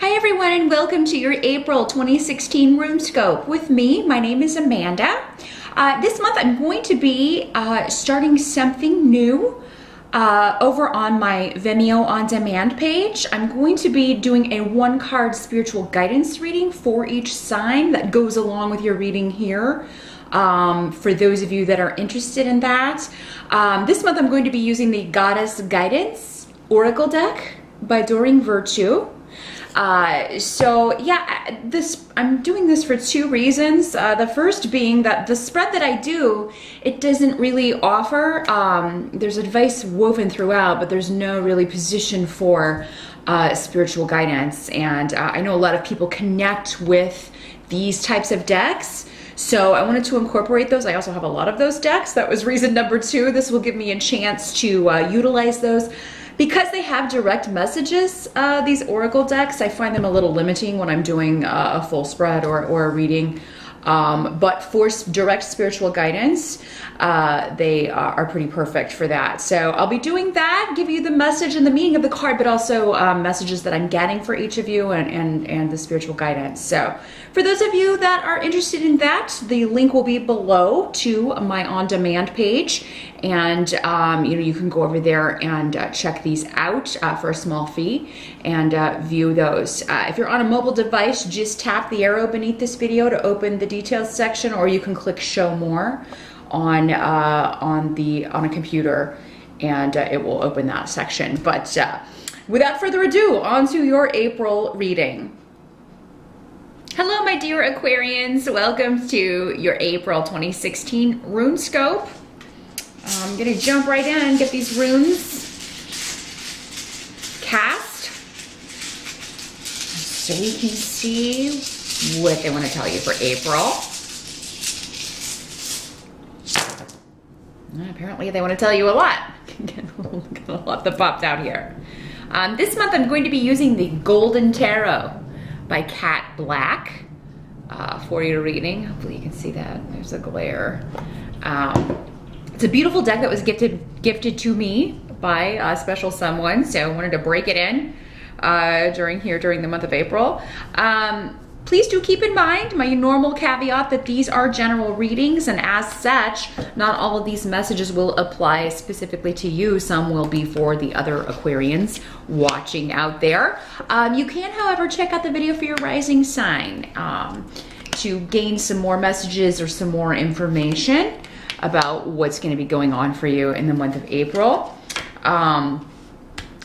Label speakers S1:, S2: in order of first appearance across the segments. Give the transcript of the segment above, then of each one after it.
S1: Hi everyone, and welcome to your April 2016 Runescope with me. My name is Amanda. This month I'm going to be starting something new over on my Vimeo On Demand page. I'm going to be doing a one-card spiritual guidance reading for each sign that goes along with your reading here. For those of you that are interested in that. This month I'm going to be using the Goddess Guidance Oracle deck by Doreen Virtue. So yeah, I'm doing this for two reasons. The first being that the spread that I do, it doesn't really offer, there's advice woven throughout, but there's no really position for spiritual guidance. And I know a lot of people connect with these types of decks. So I wanted to incorporate those. I also have a lot of those decks. That was reason number two. This will give me a chance to utilize those. Because they have direct messages, these Oracle decks, I find them a little limiting when I'm doing a full spread or a reading. But for direct spiritual guidance, they are pretty perfect for that. So I'll be doing that, give you the message and the meaning of the card, but also messages that I'm getting for each of you and the spiritual guidance. So for those of you that are interested in that, the link will be below to my on-demand page. And you can go over there and check these out for a small fee and view those. If you're on a mobile device, just tap the arrow beneath this video to open the details section, or you can click show more on a computer and it will open that section. But without further ado, on to your April reading. Hello, my dear Aquarians. Welcome to your April 2016 Runescope. I'm gonna jump right in and get these runes cast so we can see what they want to tell you for April. Apparently they want to tell you a lot. Get a lot that popped out here. This month I'm going to be using the Golden Tarot by Cat Black for your reading. Hopefully you can see that. There's a glare. It's a beautiful deck that was gifted to me by a special someone, so I wanted to break it in during the month of April. Please do keep in mind my normal caveat that these are general readings, and as such, not all of these messages will apply specifically to you. Some will be for the other Aquarians watching out there. You can, however, check out the video for your rising sign to gain some more messages or some more information about what's going to be going on for you in the month of April.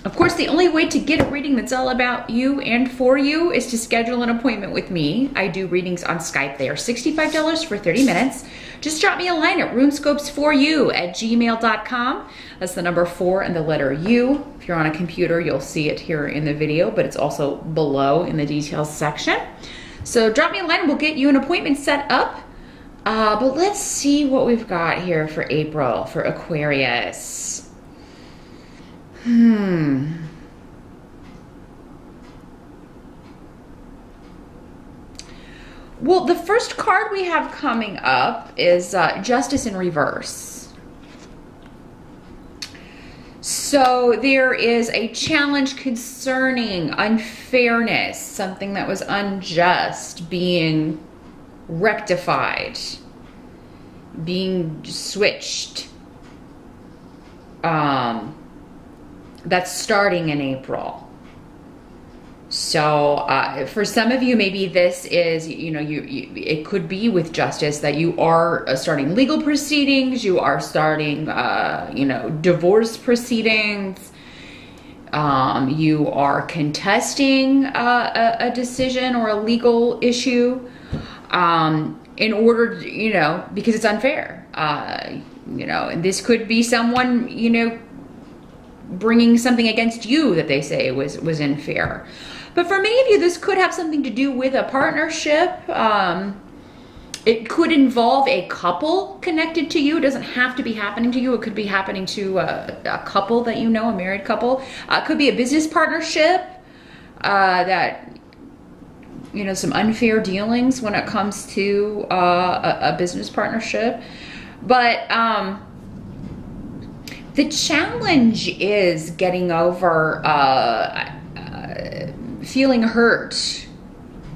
S1: Of course, the only way to get a reading that's all about you and for you is to schedule an appointment with me. I do readings on Skype. They are $65 for 30 minutes. Just drop me a line at runescopes4u@gmail.com. That's the number 4 and the letter U. If you're on a computer, you'll see it here in the video, but it's also below in the details section. So drop me a line and we'll get you an appointment set up. But let's see what we've got here for April for Aquarius. Well, the first card we have coming up is Justice in Reverse. So there is a challenge concerning unfairness, something that was unjust being rectified, being switched. That's starting in April. So for some of you, maybe this is, it could be with justice that you are starting legal proceedings, you are starting, divorce proceedings, you are contesting a decision or a legal issue in order, because it's unfair, and this could be someone, bringing something against you that they say was unfair. But for many of you, this could have something to do with a partnership. It could involve a couple connected to you. It doesn't have to be happening to you. It could be happening to a couple that you know, a married couple. It could be a business partnership that, some unfair dealings when it comes to a business partnership. But the challenge is getting over feeling hurt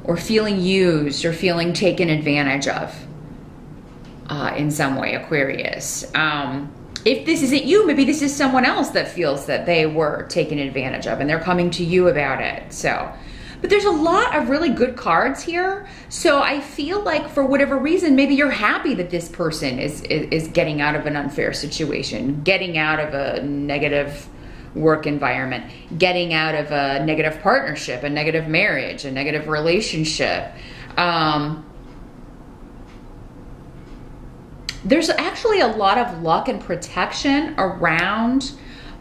S1: or feeling used or feeling taken advantage of in some way, Aquarius. If this isn't you, maybe this is someone else that feels that they were taken advantage of and they're coming to you about it. So, but there's a lot of really good cards here. So I feel like for whatever reason, maybe you're happy that this person is getting out of an unfair situation, getting out of a negative work environment, getting out of a negative partnership, a negative marriage, a negative relationship. There's actually a lot of luck and protection around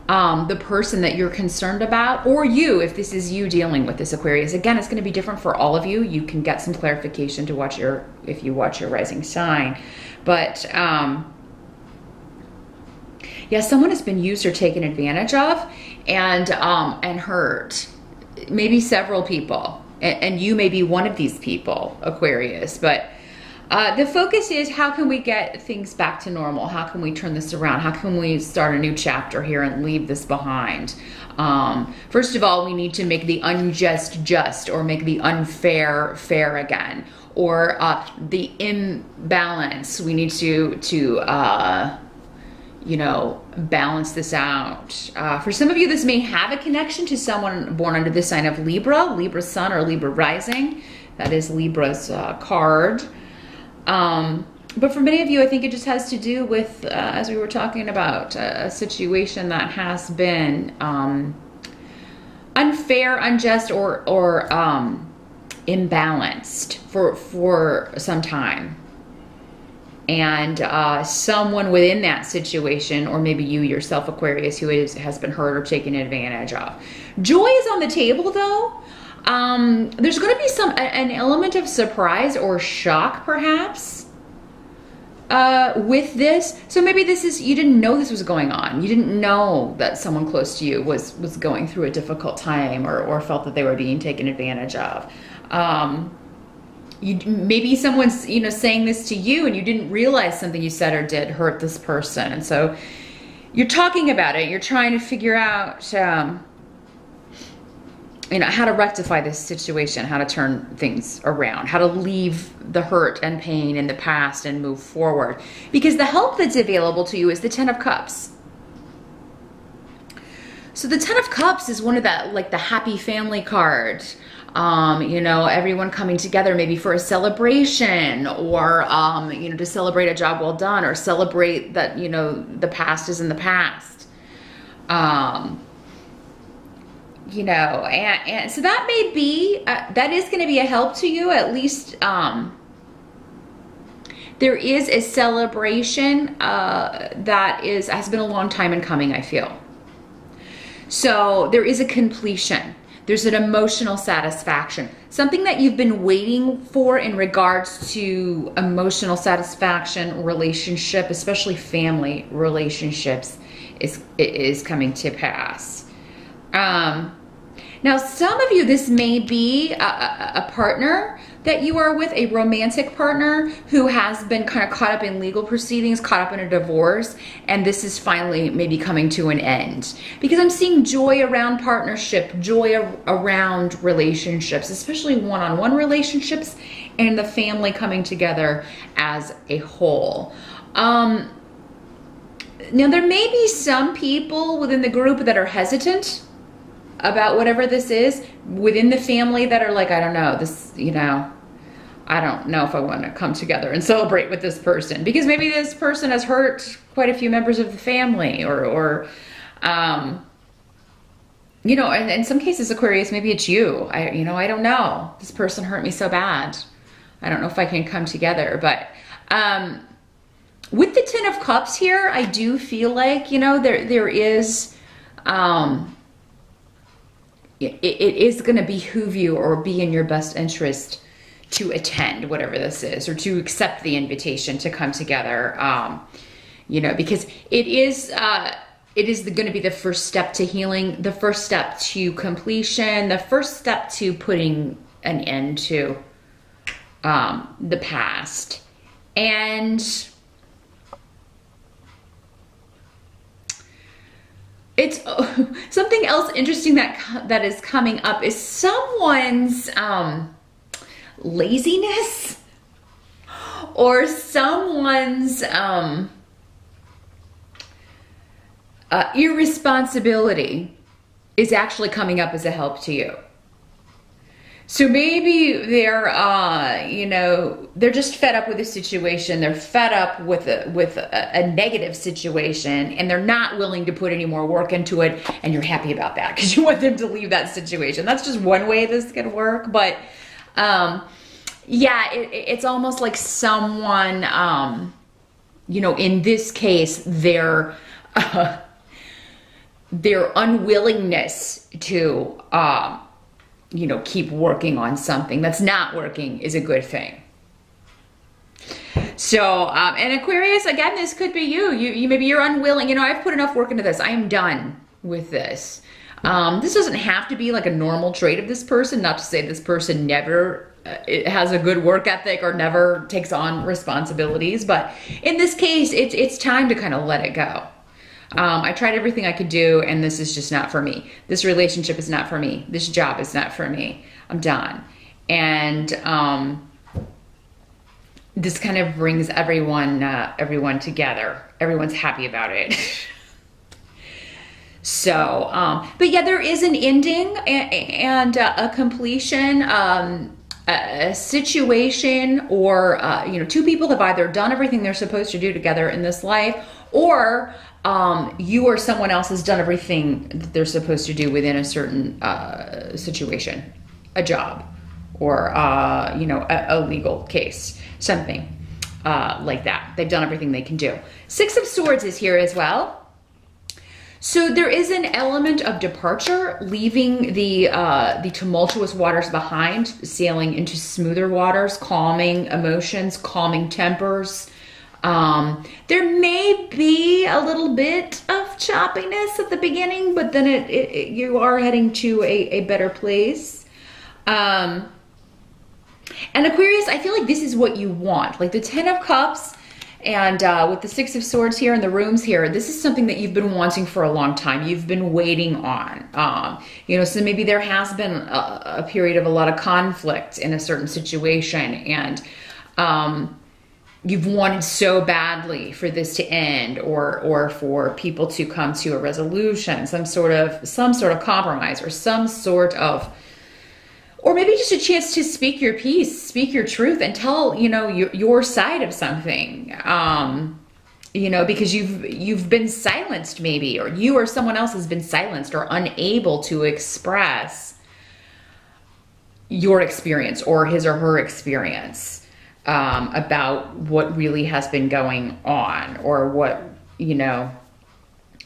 S1: the person that you're concerned about, or you, if this is you dealing with this, Aquarius. Again, it's going to be different for all of you. You can get some clarification to watch if you watch your rising sign. But yeah, someone has been used or taken advantage of and hurt. Maybe several people, and you may be one of these people, Aquarius. But the focus is, how can we get things back to normal? How can we turn this around? How can we start a new chapter here and leave this behind? First of all, we need to make the unjust just, or make the unfair fair again, or the imbalance. We need to you know, balance this out. For some of you, this may have a connection to someone born under the sign of Libra, Libra sun or Libra rising. That is Libra's card. But for many of you, I think it just has to do with, as we were talking about, a situation that has been unfair, unjust, or imbalanced for some time. And someone within that situation, or maybe you yourself, Aquarius, who has been hurt or taken advantage of. Joy is on the table, though. There's going to be an element of surprise or shock, perhaps, with this. So maybe this is, you didn't know this was going on. You didn't know that someone close to you was going through a difficult time, or felt that they were being taken advantage of. Maybe someone's, you know, saying this to you and you didn't realize something you said or did hurt this person. And so you're talking about it. You're trying to figure out, you know, how to rectify this situation, how to turn things around, how to leave the hurt and pain in the past and move forward. Because the help that's available to you is the Ten of Cups. So the Ten of Cups is one of that, like the happy family card. You know, everyone coming together maybe for a celebration, or, you know, to celebrate a job well done, or celebrate that, you know, the past is in the past. You know, and so that may be, that is going to be a help to you, at least. There is a celebration that has been a long time in coming, I feel. So there is a completion. There's an emotional satisfaction. Something that you've been waiting for in regards to emotional satisfaction, relationship, especially family relationships, is coming to pass. Now, some of you, this may be a partner that you are with, a romantic partner who has been kind of caught up in legal proceedings, caught up in a divorce, and this is finally maybe coming to an end. Because I'm seeing joy around partnership, joy around relationships, especially one-on-one relationships, and the family coming together as a whole. Now, there may be some people within the group that are hesitant about whatever this is within the family, that are like, I don't know, this, you know, I don't know if I want to come together and celebrate with this person, because maybe this person has hurt quite a few members of the family, or you know, and in some cases, Aquarius, maybe it's you. You know, I don't know. This person hurt me so bad. I don't know if I can come together. But with the Ten of Cups here, I do feel like, you know, there is, it is going to behoove you, or be in your best interest, to attend whatever this is, or to accept the invitation to come together. You know, because it is going to be the first step to healing, the first step to completion, the first step to putting an end to the past. And it's something else interesting that is coming up is someone's laziness or someone's irresponsibility is actually coming up as a help to you. So maybe they're, you know, they're just fed up with the situation. They're fed up with a negative situation, and they're not willing to put any more work into it. And you're happy about that because you want them to leave that situation. That's just one way this could work. But yeah, it's almost like someone, you know, in this case, their unwillingness to, you know, keep working on something that's not working is a good thing. So, and Aquarius, again, this could be you. You maybe you're unwilling. You know, I've put enough work into this. I am done with this. This doesn't have to be like a normal trait of this person. Not to say this person never has a good work ethic or never takes on responsibilities. But in this case, it's time to kind of let it go. I tried everything I could do, and this is just not for me. This relationship is not for me. This job is not for me. I'm done. And this kind of brings everyone together. Everyone's happy about it. So, but yeah, there is an ending and a completion, a situation, or you know, two people have either done everything they're supposed to do together in this life, or you or someone else has done everything that they're supposed to do within a certain situation, a job, or you know, a legal case, something like that. They've done everything they can do. Six of Swords is here as well. So there is an element of departure, leaving the tumultuous waters behind, sailing into smoother waters, calming emotions, calming tempers. There may be a little bit of choppiness at the beginning, but then you are heading to a better place. And Aquarius, I feel like this is what you want. Like the 10 of Cups and with the 6 of Swords here and the rooms here, this is something that you've been wanting for a long time. You've been waiting on. You know, so maybe there has been a period of a lot of conflict in a certain situation, and you've wanted so badly for this to end, or for people to come to a resolution, some sort of compromise, or some sort of, or maybe just a chance to speak your piece, speak your truth, and tell, you know, your side of something. You know, because you've been silenced maybe, or you or someone else has been silenced or unable to express your experience or his or her experience. About what really has been going on, or what, you know,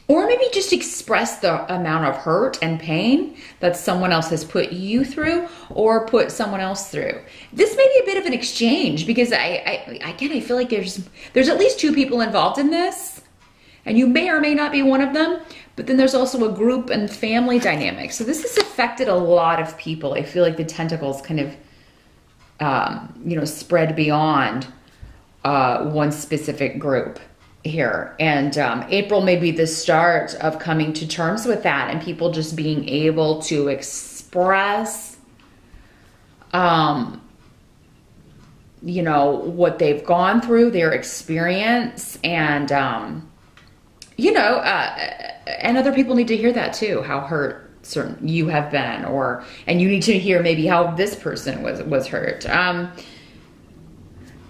S1: or maybe just express the amount of hurt and pain that someone else has put you through or put someone else through. This may be a bit of an exchange, because I feel like there's at least two people involved in this, and you may or may not be one of them, but then there's also a group and family dynamic. So this has affected a lot of people. I feel like the tentacles kind of, you know, spread beyond one specific group here. And April may be the start of coming to terms with that, and people just being able to express, you know, what they've gone through, their experience, and, you know, and other people need to hear that too, how hurt certain you have been, and you need to hear maybe how this person was hurt.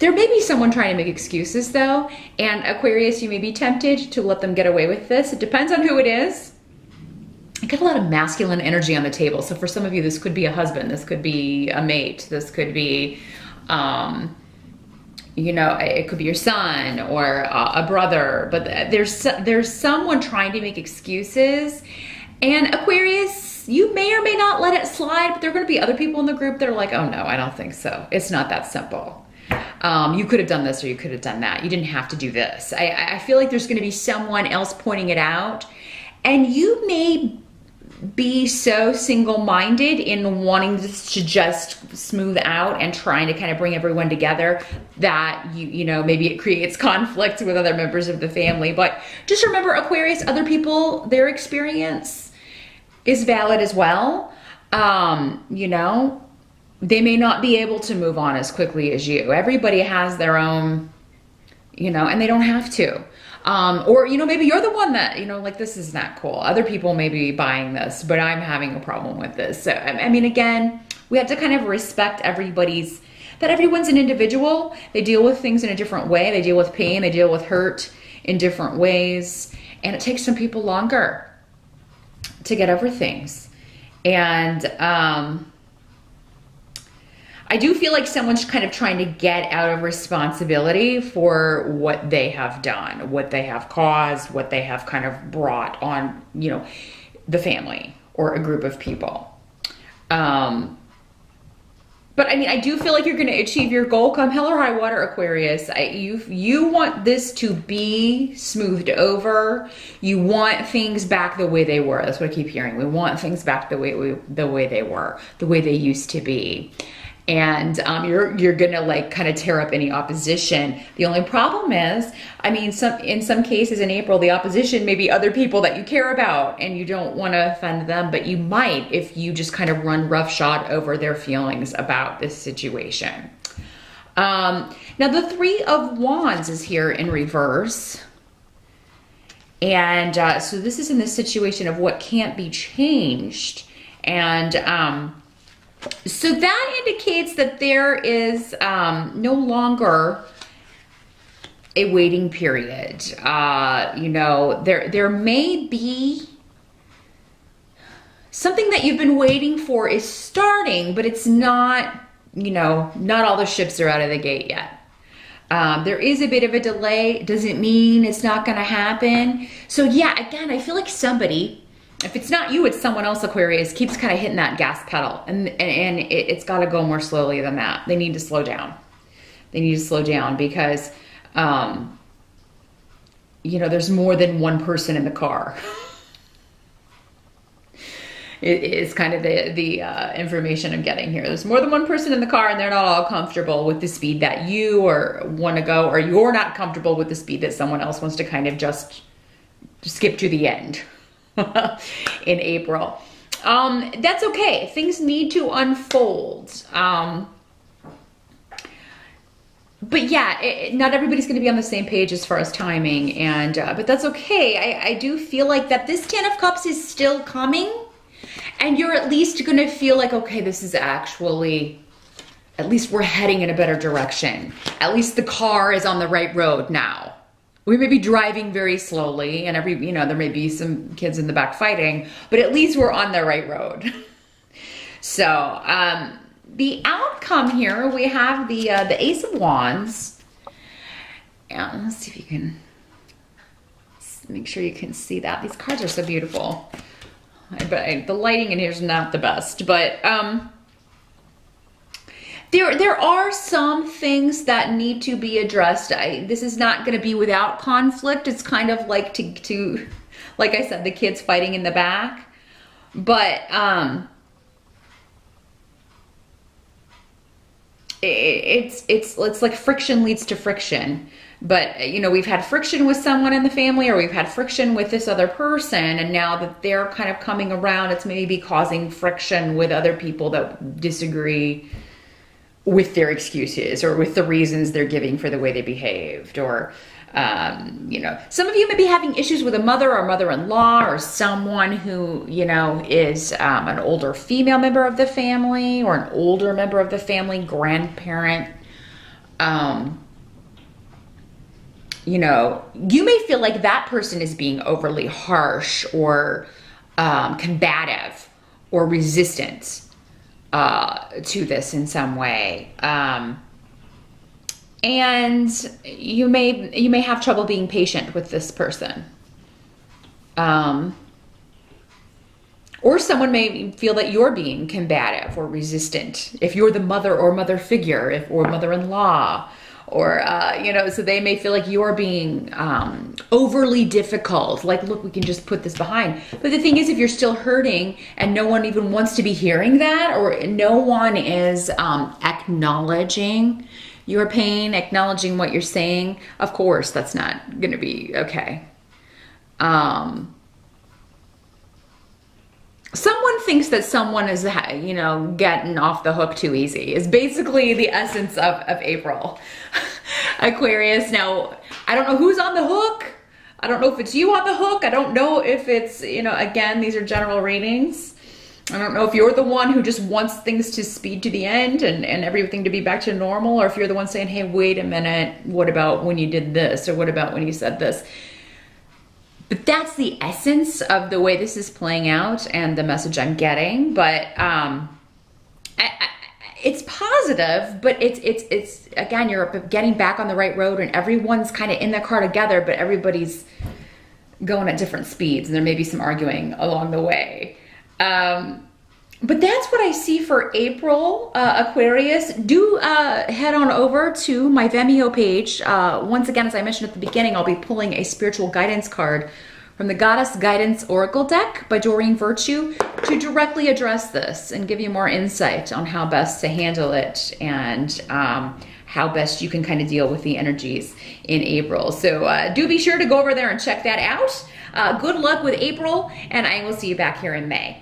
S1: There may be someone trying to make excuses though, and Aquarius, you may be tempted to let them get away with this. It depends on who it is. I get a lot of masculine energy on the table. So for some of you, this could be a husband, this could be a mate, this could be, you know, it could be your son or a brother, but there's someone trying to make excuses. And Aquarius, you may or may not let it slide, but there are going to be other people in the group that are like, oh no, I don't think so. It's not that simple. You could have done this or you could have done that. You didn't have to do this. I feel like there's going to be someone else pointing it out, and you may be so single-minded in wanting this to just smooth out and trying to kind of bring everyone together that you know, maybe it creates conflict with other members of the family. But just remember, Aquarius, other people, their experience is valid as well. You know, they may not be able to move on as quickly as you. Everybody has their own, you know, and they don't have to. Or, you know, maybe you're the one that, you know, like, this is not cool. Other people may be buying this, but I'm having a problem with this. So, I mean, again, we have to kind of respect everyone's an individual. They deal with things in a different way. They deal with pain. They deal with hurt in different ways. And it takes some people longer to get over things. And, I do feel like someone's kind of trying to get out of responsibility for what they have done, what they have caused, what they have kind of brought on, you know, the family or a group of people. But I mean, I do feel like you're going to achieve your goal come hell or high water, Aquarius. You want this to be smoothed over. You want things back the way they were. That's what I keep hearing. We want things back the way they were, the way they used to be. And you're gonna like kind of tear up any opposition. The only problem is, I mean, in some cases in April, the opposition may be other people that you care about and you don't want to offend them, but you might if you just kind of run roughshod over their feelings about this situation. Now the Three of Wands is here in reverse. And so this is in the situation of what can't be changed. And so that indicates that there is no longer a waiting period. You know, there may be something that you've been waiting for is starting, but it's not, you know, not all the ships are out of the gate yet. There is a bit of a delay. Doesn't mean it's not going to happen. So yeah, again, I feel like somebody, if it's not you, it's someone else, Aquarius, keeps kind of hitting that gas pedal. And it's got to go more slowly than that. They need to slow down. They need to slow down because, you know, there's more than one person in the car. It is kind of the information I'm getting here. There's more than one person in the car and they're not all comfortable with the speed that you want to go, or you're not comfortable with the speed that someone else wants to kind of just skip to the end. In April. That's okay. Things need to unfold. But yeah, not everybody's going to be on the same page as far as timing, and but that's okay. I do feel like that this Ten of Cups is still coming, and you're at least going to feel like, okay, this is actually, at least we're heading in a better direction. At least the car is on the right road now. We may be driving very slowly and you know, there may be some kids in the back fighting, but at least we're on the right road. So, the outcome here, we have the Ace of Wands. And let's see if you can, make sure you can see that. These cards are so beautiful. But the lighting in here is not the best, but, There are some things that need to be addressed. This is not going to be without conflict. It's kind of like to like I said, the kids fighting in the back. But it's like friction leads to friction. But, you know, we've had friction with someone in the family, or we've had friction with this other person, and now that they're kind of coming around, it's maybe causing friction with other people that disagree with their excuses or with the reasons they're giving for the way they behaved. Or, you know, some of you may be having issues with a mother or mother-in-law, or someone who, you know, is an older female member of the family, or an older member of the family, grandparent. You know, you may feel like that person is being overly harsh or combative or resistant to this in some way. And you may have trouble being patient with this person. Or someone may feel that you're being combative or resistant if you're the mother or mother figure, or mother-in-law, you know, so they may feel like you're being overly difficult. Like, look, we can just put this behind. But the thing is, if you're still hurting and no one even wants to be hearing that, or no one is acknowledging your pain, acknowledging what you're saying, of course, that's not going to be okay. Someone thinks that someone is, you know, getting off the hook too easy is basically the essence of April. Aquarius. Now, I don't know who's on the hook. I don't know if it's you on the hook. I don't know if it's, you know, again, these are general readings. I don't know if you're the one who just wants things to speed to the end and everything to be back to normal, or if you're the one saying, hey, wait a minute, what about when you did this? Or what about when you said this? But that's the essence of the way this is playing out and the message I'm getting. But it's positive, but it's again, you're getting back on the right road and everyone's kind of in the car together, but everybody's going at different speeds and there may be some arguing along the way. But that's what I see for April, Aquarius. Do head on over to my Vimeo page. Once again, as I mentioned at the beginning, I'll be pulling a spiritual guidance card from the Goddess Guidance Oracle deck by Doreen Virtue to directly address this and give you more insight on how best to handle it and how best you can kind of deal with the energies in April. So do be sure to go over there and check that out. Good luck with April, and I will see you back here in May.